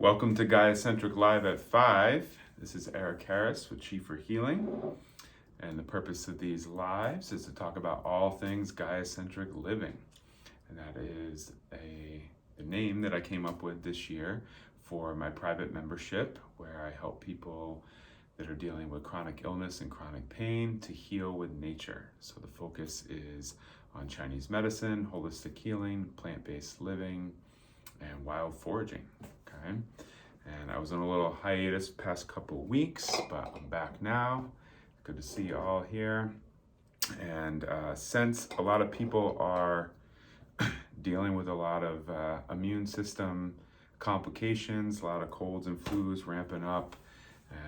Welcome to Gaia-Centric Live at 5. This is Eric Harris with Chi for Healing. And the purpose of these lives is to talk about all things Gaia-Centric living. And that is a name that I came up with this year for my private membership, where I help people that are dealing with chronic illness and chronic pain to heal with nature. So the focus is on Chinese medicine, holistic healing, plant-based living, and wild foraging. Okay, and I was on a little hiatus past couple weeks, but I'm back now. Good to see you all here. And since a lot of people are dealing with a lot of immune system complications, a lot of colds and flus ramping up,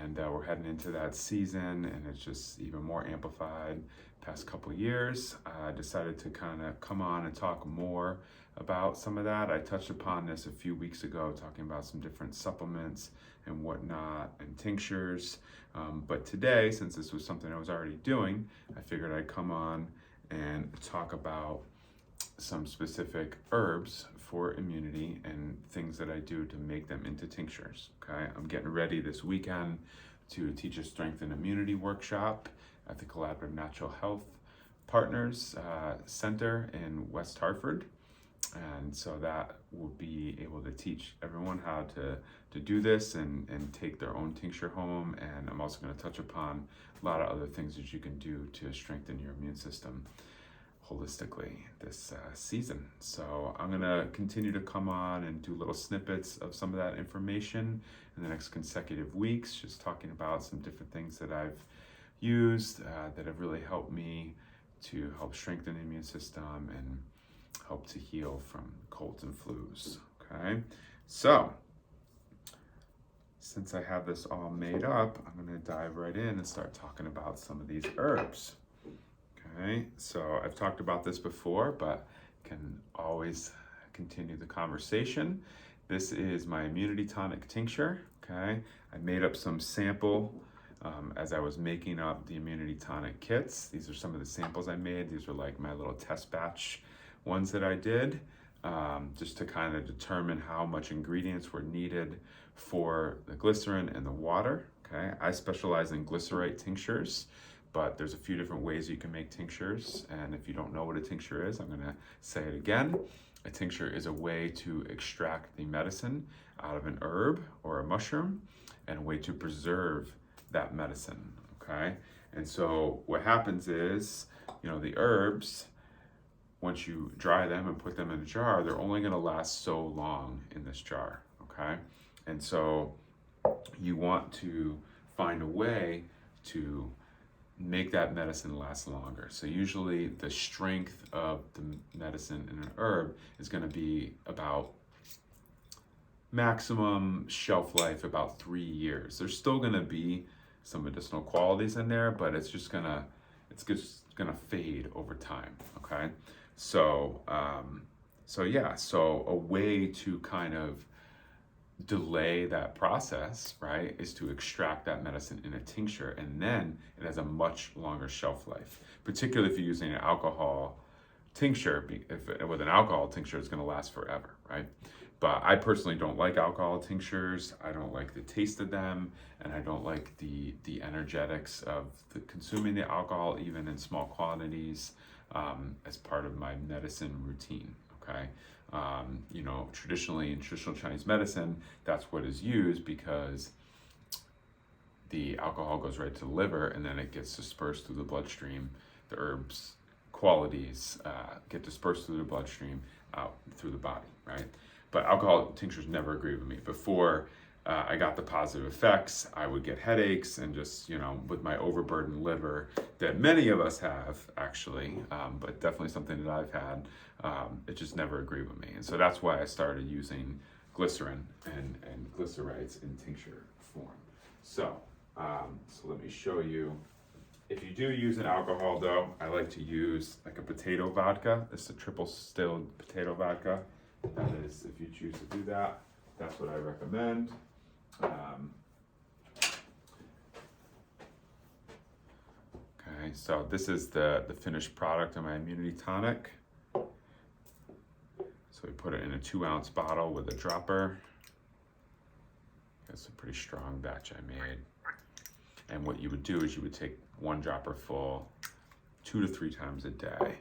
and we're heading into that season, and it's just even more amplified past couple years. I decided to kind of come on and talk more about some of that. I touched upon this a few weeks ago, talking about some different supplements and whatnot and tinctures. But today, since this was something I was already doing, I figured I'd come on and talk about some specific herbs for immunity and things that I do to make them into tinctures. Okay, I'm getting ready this weekend to teach a strength and immunity workshop at the Collaborative Natural Health Partners Center in West Hartford. And so that will be able to teach everyone how to do this and take their own tincture home. And I'm also going to touch upon a lot of other things that you can do to strengthen your immune system holistically this season. So I'm going to continue to come on and do little snippets of some of that information in the next consecutive weeks, just talking about some different things that I've used that have really helped me to help strengthen the immune system and help to heal from colds and flus. Okay, so since I have this all made up, I'm going to dive right in and start talking about some of these herbs. Okay, so I've talked about this before, but can always continue the conversation. This is my immunity tonic tincture. Okay, I made up some sample as I was making up the immunity tonic kits. These are some of the samples I made. These are like my little test batch ones that I did, just to kind of determine how much ingredients were needed for the glycerin and the water. Okay, I specialize in glycerite tinctures, but there's a few different ways you can make tinctures. And if you don't know what a tincture is, I'm gonna say it again. A tincture is a way to extract the medicine out of an herb or a mushroom, and a way to preserve that medicine. Okay, and so what happens is, the herbs, once you dry them and put them in a jar, they're only going to last so long in this jar. Okay, and so you want to find a way to make that medicine last longer. So usually the strength of the medicine in an herb is going to be about maximum shelf life about 3 years. There's still going to be some medicinal qualities in there, but it's just gonna fade over time. Okay, so so a way to kind of delay that process, right, is to extract that medicine in a tincture, and then it has a much longer shelf life. Particularly if you're using an alcohol tincture, with an alcohol tincture, it's going to last forever, right? But I personally don't like alcohol tinctures. I don't like the taste of them, and I don't like the energetics of consuming the alcohol, even in small quantities, as part of my medicine routine. Okay, traditionally in traditional Chinese medicine, that's what is used because the alcohol goes right to the liver, and then it gets dispersed through the bloodstream. The herbs qualities get dispersed through the bloodstream out through the body, right? But alcohol tinctures never agreed with me. Before I got the positive effects, I would get headaches, and just, with my overburdened liver that many of us have, actually, but definitely something that I've had, it just never agreed with me. And so that's why I started using glycerin and glycerites in tincture form. So let me show you. If you do use an alcohol, though, I like to use like a potato vodka. It's a triple distilled potato vodka. That is, if you choose to do that, that's what I recommend. Okay, so this is the finished product of my immunity tonic. So we put it in a 2-ounce bottle with a dropper. That's a pretty strong batch I made. And what you would do is you would take 1 dropper full 2 to 3 times a day,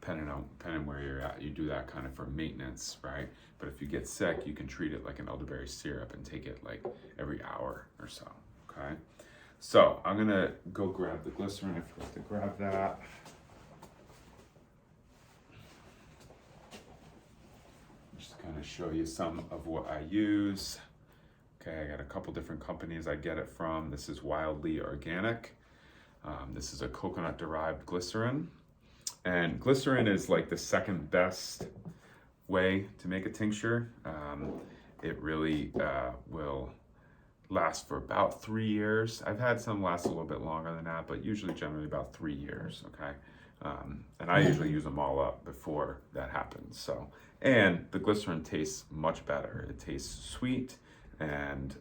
depending on where you're at. You do that kind of for maintenance, right? But if you get sick, you can treat it like an elderberry syrup and take it like every hour or so, okay? So I'm gonna go grab the glycerin. I forgot to grab that. Just kind of show you some of what I use. Okay, I got a couple different companies I get it from. This is Wildly Organic. This is a coconut-derived glycerin. And glycerin is like the second best way to make a tincture. It really will last for about 3 years. I've had some last a little bit longer than that, but usually generally about 3 years, okay? And I usually use them all up before that happens. So, and the glycerin tastes much better. It tastes sweet. And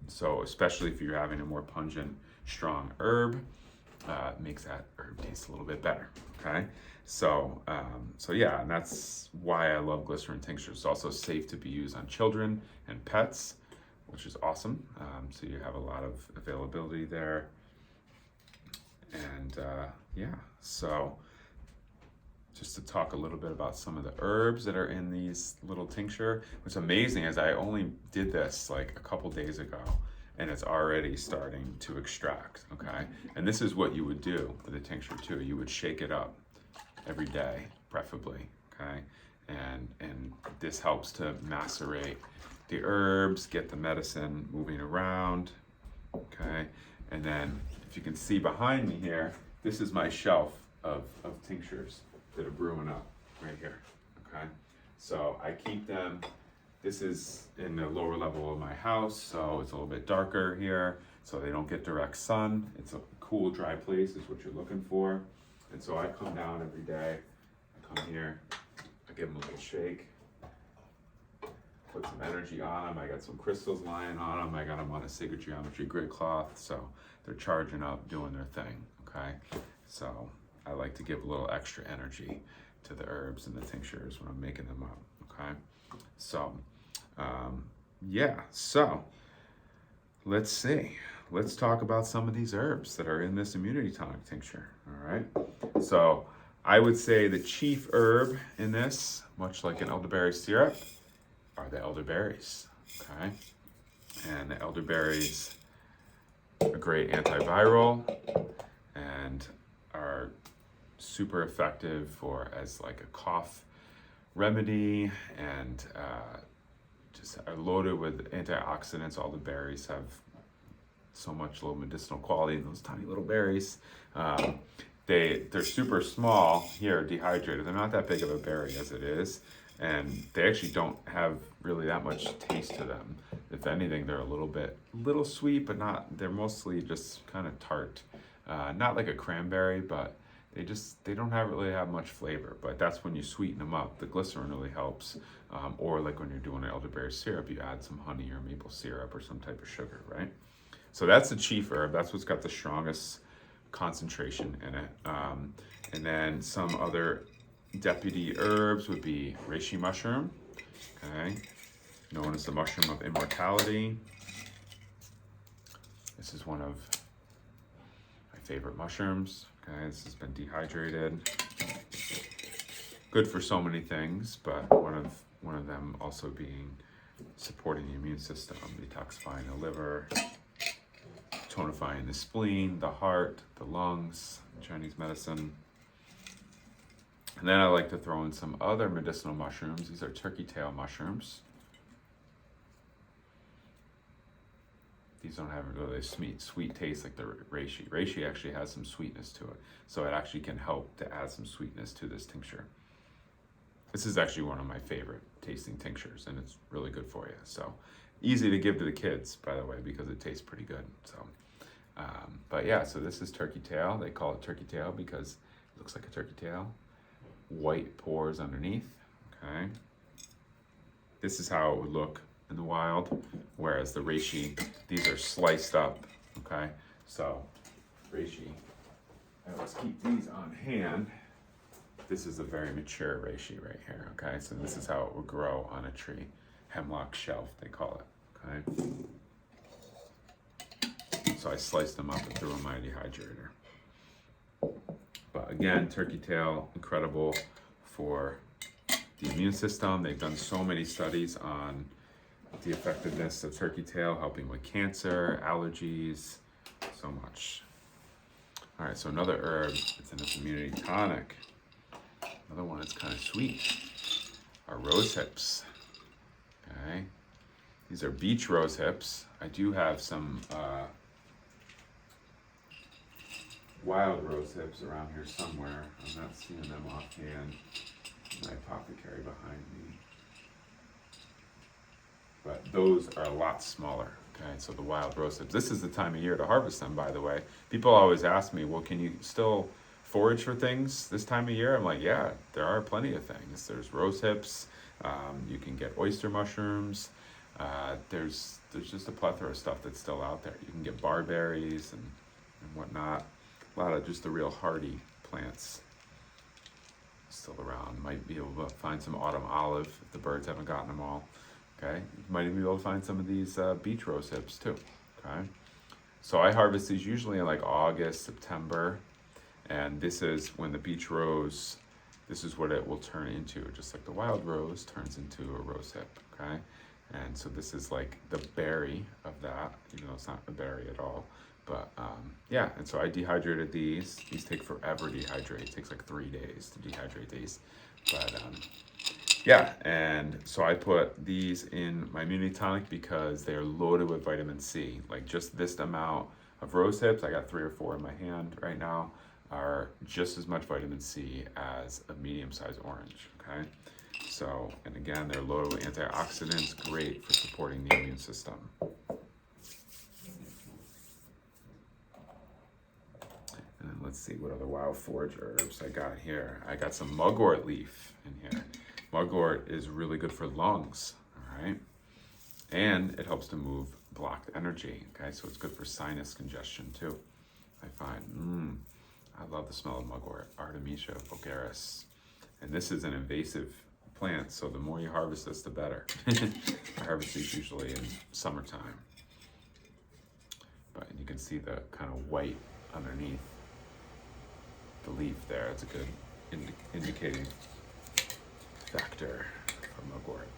so especially if you're having a more pungent, strong herb, makes that herb taste a little bit better, okay? So yeah, and that's why I love glycerin tinctures. It's also safe to be used on children and pets, which is awesome. So you have a lot of availability there. And yeah, so just to talk a little bit about some of the herbs that are in these little tincture. What's amazing is I only did this like a couple days ago and it's already starting to extract, okay? And this is what you would do with a tincture too. You would shake it up every day, preferably, okay? And this helps to macerate the herbs, get the medicine moving around, okay? And then if you can see behind me here, this is my shelf of tinctures that are brewing up right here, okay? So I keep them, this is in the lower level of my house, so it's a little bit darker here, so they don't get direct sun. It's a cool, dry place is what you're looking for. And so I come down every day, I come here, I give them a little shake, put some energy on them. I got some crystals lying on them. I got them on a Sacred Geometry grid cloth, so they're charging up, doing their thing, okay? So I like to give a little extra energy to the herbs and the tinctures when I'm making them up, okay? So, yeah, so let's see. Let's talk about some of these herbs that are in this immunity tonic tincture, all right? So I would say the chief herb in this, much like an elderberry syrup, are the elderberries, okay? And the elderberries are a great antiviral and are super effective for as like a cough remedy, and just are loaded with antioxidants. All the berries have so much low medicinal quality in those tiny little berries. They're super small here, dehydrated. They're not that big of a berry as it is, and they actually don't have really that much taste to them. If anything, they're a little sweet, but not. They're mostly just kind of tart, not like a cranberry, but they don't really have much flavor. But that's when you sweeten them up. The glycerin really helps, or like when you're doing an elderberry syrup, you add some honey or maple syrup or some type of sugar, right? So that's the chief herb. That's what's got the strongest concentration in it. And then some other deputy herbs would be reishi mushroom, okay, known as the mushroom of immortality. This is one of my favorite mushrooms. Okay, this has been dehydrated. Good for so many things, but one of them also being supporting the immune system, detoxifying the liver, tonifying the spleen, the heart, the lungs, Chinese medicine. And then I like to throw in some other medicinal mushrooms. These are turkey tail mushrooms. These don't have really a sweet taste like the reishi. Reishi actually has some sweetness to it, so it actually can help to add some sweetness to this tincture. This is actually one of my favorite tasting tinctures, and it's really good for you. So easy to give to the kids, by the way, because it tastes pretty good. So, but yeah, so this is turkey tail. They call it turkey tail because it looks like a turkey tail. White pores underneath, okay? This is how it would look in the wild, whereas the reishi, these are sliced up, okay? So reishi, let's keep these on hand. This is a very mature reishi right here, okay? So this is how it would grow on a tree. Hemlock shelf, they call it, okay? so I sliced them up and threw them in my dehydrator. But again, turkey tail, incredible for the immune system. They've done so many studies on the effectiveness of turkey tail, helping with cancer, allergies, so much. All right, so another herb, it's in this immunity tonic. Another one that's kind of sweet are rose hips. Okay, these are beach rose hips. I do have some wild rose hips around here somewhere. I'm not seeing them offhand. My apothecary behind me. But those are a lot smaller. Okay, so the wild rose hips. This is the time of year to harvest them, by the way. People always ask me, well, can you still forage for things this time of year? I'm like, yeah, there are plenty of things. There's rose hips. You can get oyster mushrooms. There's just a plethora of stuff that's still out there. You can get barberries and whatnot. A lot of just the real hardy plants still around. Might be able to find some autumn olive if the birds haven't gotten them all. Okay, you might even be able to find some of these beach rose hips too. Okay, so I harvest these usually in like August, September, and this is when the beach rose, this is what it will turn into, just like the wild rose turns into a rose hip. Okay, and so this is like the berry of that, even though it's not a berry at all. But yeah, and so I dehydrated these. These take forever to dehydrate. It takes like 3 days to dehydrate these. But yeah, and so I put these in my immunity tonic because they're loaded with vitamin C. Like just this amount of rose hips, I got 3 or 4 in my hand right now, are just as much vitamin C as a medium-sized orange, okay? So, and again, they're loaded with antioxidants, great for supporting the immune system. And then let's see what other wild forage herbs I got here. I got some mugwort leaf in here. Mugwort is really good for lungs, all right? And it helps to move blocked energy, okay? So it's good for sinus congestion too, I find. I love the smell of mugwort, Artemisia vulgaris. And this is an invasive plant, so the more you harvest this, the better. I harvest these usually in summertime. But you can see the kind of white underneath the leaf there. It's a good indicating factor for mugwort.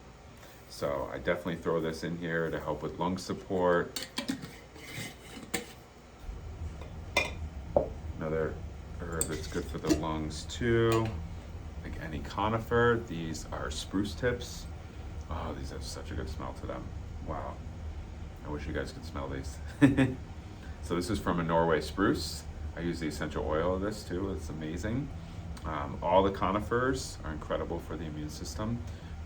So I definitely throw this in here to help with lung support. Another herb that's good for the lungs too. Like any conifer, these are spruce tips. Oh, these have such a good smell to them. Wow. I wish you guys could smell these. So this is from a Norway spruce. I use the essential oil of this too. It's amazing. All the conifers are incredible for the immune system.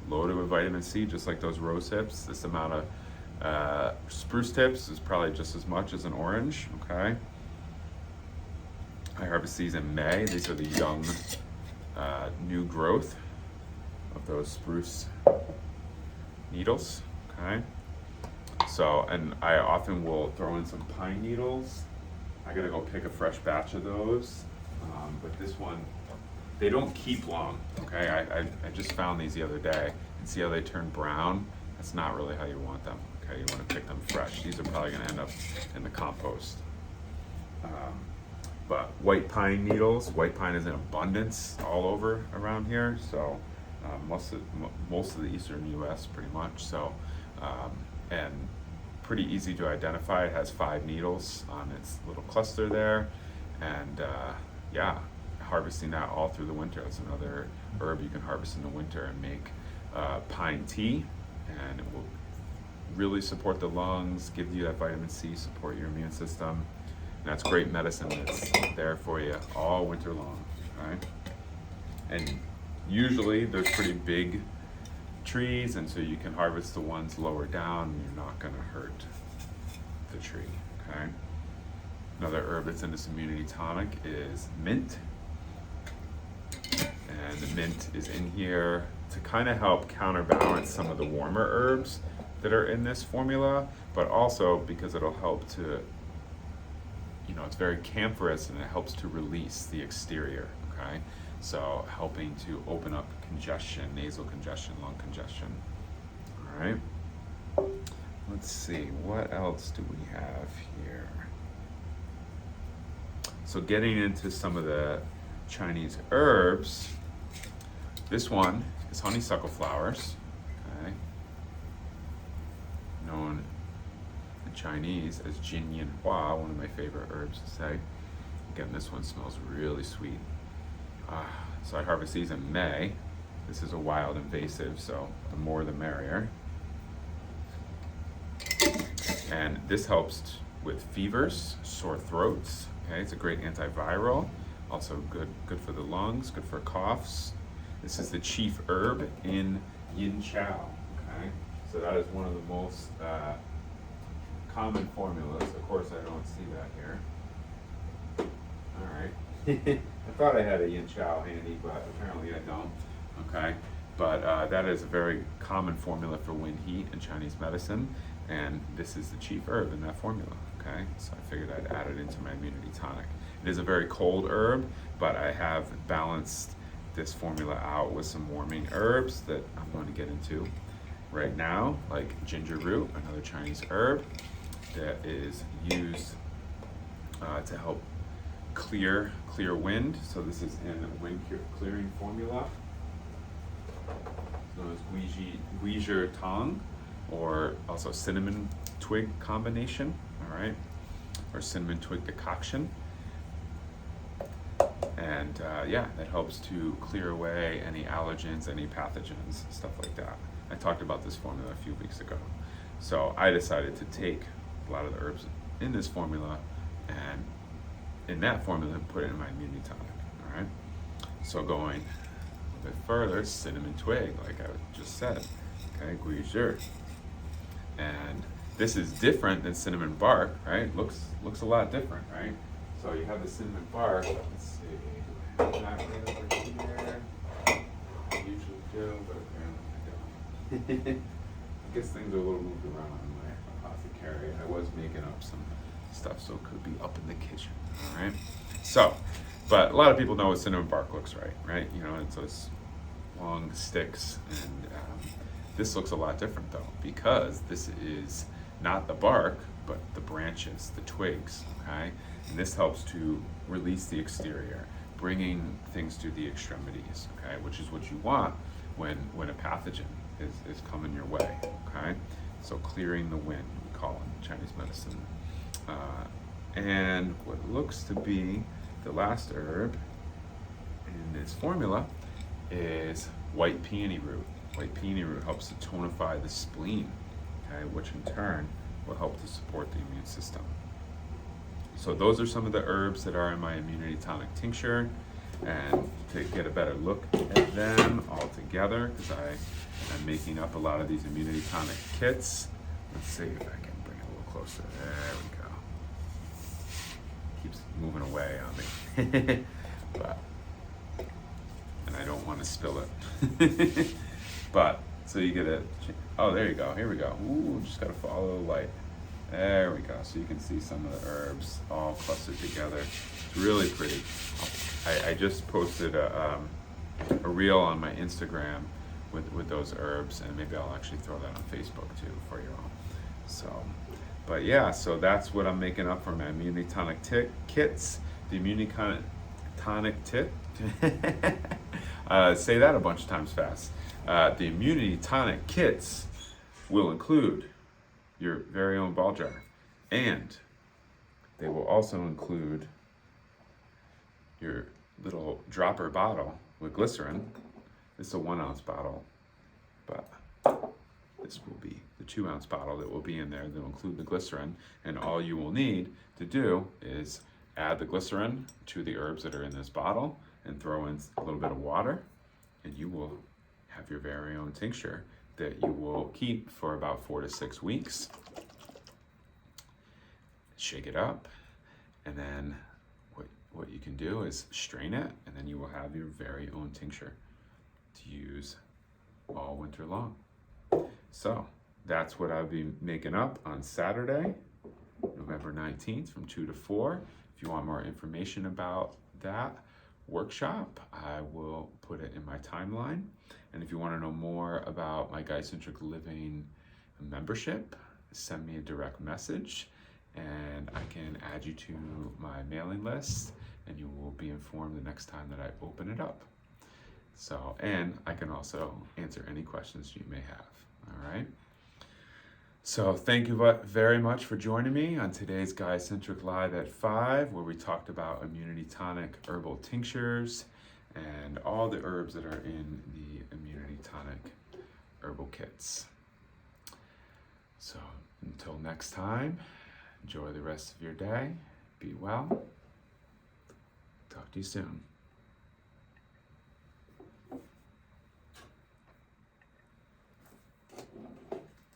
Loaded with vitamin C, just like those rose hips. This amount of spruce tips is probably just as much as an orange, okay? I harvest these in May. These are the young, new growth of those spruce needles, okay? So, and I often will throw in some pine needles. I gotta go pick a fresh batch of those. But this one, they don't keep long, okay? I just found these the other day, and see how they turn brown? That's not really how you want them, okay? You wanna pick them fresh. These are probably gonna end up in the compost. But white pine needles, white pine is in abundance all over around here, so most of the eastern U.S. pretty much. So, and pretty easy to identify. It has 5 needles on its little cluster there, and yeah, harvesting that all through the winter. That's another herb you can harvest in the winter and make pine tea, and it will really support the lungs, give you that vitamin C, support your immune system. And that's great medicine that's there for you all winter long, all right? And usually there's pretty big trees, and so you can harvest the ones lower down, and you're not gonna hurt the tree, okay? Another herb that's in this immunity tonic is mint. And the mint is in here to kind of help counterbalance some of the warmer herbs that are in this formula, but also because it'll help to, you know, it's very camphorous and it helps to release the exterior, okay? So helping to open up congestion, nasal congestion, lung congestion, all right? Let's see, what else do we have here? So getting into some of the Chinese herbs, this one is honeysuckle flowers, okay, known in Chinese as Jin Yin Hua, one of my favorite herbs to say. Again, this one smells really sweet. So I harvest these in May. This is a wild invasive, so the more the merrier. And this helps with fevers, sore throats. Okay, it's a great antiviral. Also good for the lungs, good for coughs. This is the chief herb in Yin Chow. Okay, so that is one of the most common formulas. Of course, I don't see that here. All right. I thought I had a Yin Chow handy, but apparently I don't. Okay, but that is a very common formula for wind heat in Chinese medicine, and this is the chief herb in that formula. Okay, so I figured I'd add it into my immunity tonic. It is a very cold herb, but I have balanced this formula out with some warming herbs that I'm going to get into right now, like ginger root, another Chinese herb that is used to help clear wind. So this is in a wind clearing formula. It's known as Guizhi Tang, or also cinnamon twig combination, all right, or cinnamon twig decoction. And yeah, that helps to clear away any allergens, any pathogens, stuff like that. I talked about this formula a few weeks ago. So I decided to take a lot of the herbs in this formula and in that formula put it in my immunity tonic, all right? So going a bit further, cinnamon twig, like I just said, okay, Guizhi. And this is different than cinnamon bark, right? Looks a lot different, right? So you have the cinnamon bark. Let's see, do I have that right over here? I usually do, but apparently I don't. I guess things are a little moved around in my apothecary. I was making up some stuff, so it could be up in the kitchen, all right? So, but a lot of people know what cinnamon bark looks right? You know, it's those long sticks, and this looks a lot different though, because this is not the bark, but the branches, the twigs, okay? And this helps to release the exterior, bringing things to the extremities, okay? Which is what you want when a pathogen is coming your way, okay? So clearing the wind, we call it in Chinese medicine. And what looks to be the last herb in this formula is white peony root. White peony root helps to tonify the spleen, okay, which in turn will help to support the immune system. So those are some of the herbs that are in my immunity tonic tincture, and to get a better look at them all together, because I am making up a lot of these immunity tonic kits. Let's see if I can bring it a little closer. There we go. Keeps moving away on me. But, and I don't want to spill it. But, so you get oh, there you go, here we go. Ooh, just gotta follow the light. There we go, so you can see some of the herbs all clustered together. It's really pretty. I just posted a reel on my Instagram with those herbs, and maybe I'll actually throw that on Facebook too for you all. So, but yeah, so that's what I'm making up for my immunity tonic kits. The immunity tonic say that a bunch of times fast. The immunity tonic kits will include your very own ball jar, and they will also include your little dropper bottle with glycerin. It's a 1 ounce bottle, but this will be the 2 ounce bottle that will be in there. They'll include the glycerin, and all you will need to do is add the glycerin to the herbs that are in this bottle and throw in a little bit of water, and you will have your very own tincture that you will keep for about 4 to 6 weeks. Shake it up, and then what you can do is strain it, and then you will have your very own tincture to use all winter long. So that's what I'll be making up on Saturday, November 19th from 2 to 4. If you want more information about that workshop, I will put it in my timeline. And if you want to know more about my Guy-Centric Living membership, send me a direct message, and I can add you to my mailing list, and you will be informed the next time that I open it up. So, and I can also answer any questions you may have. All right. So thank you very much for joining me on today's Guy-Centric Live at 5, where we talked about immunity tonic herbal tinctures and all the herbs that are in the immunity tonic herbal kits. So until next time, enjoy the rest of your day. Be well. Talk to you soon.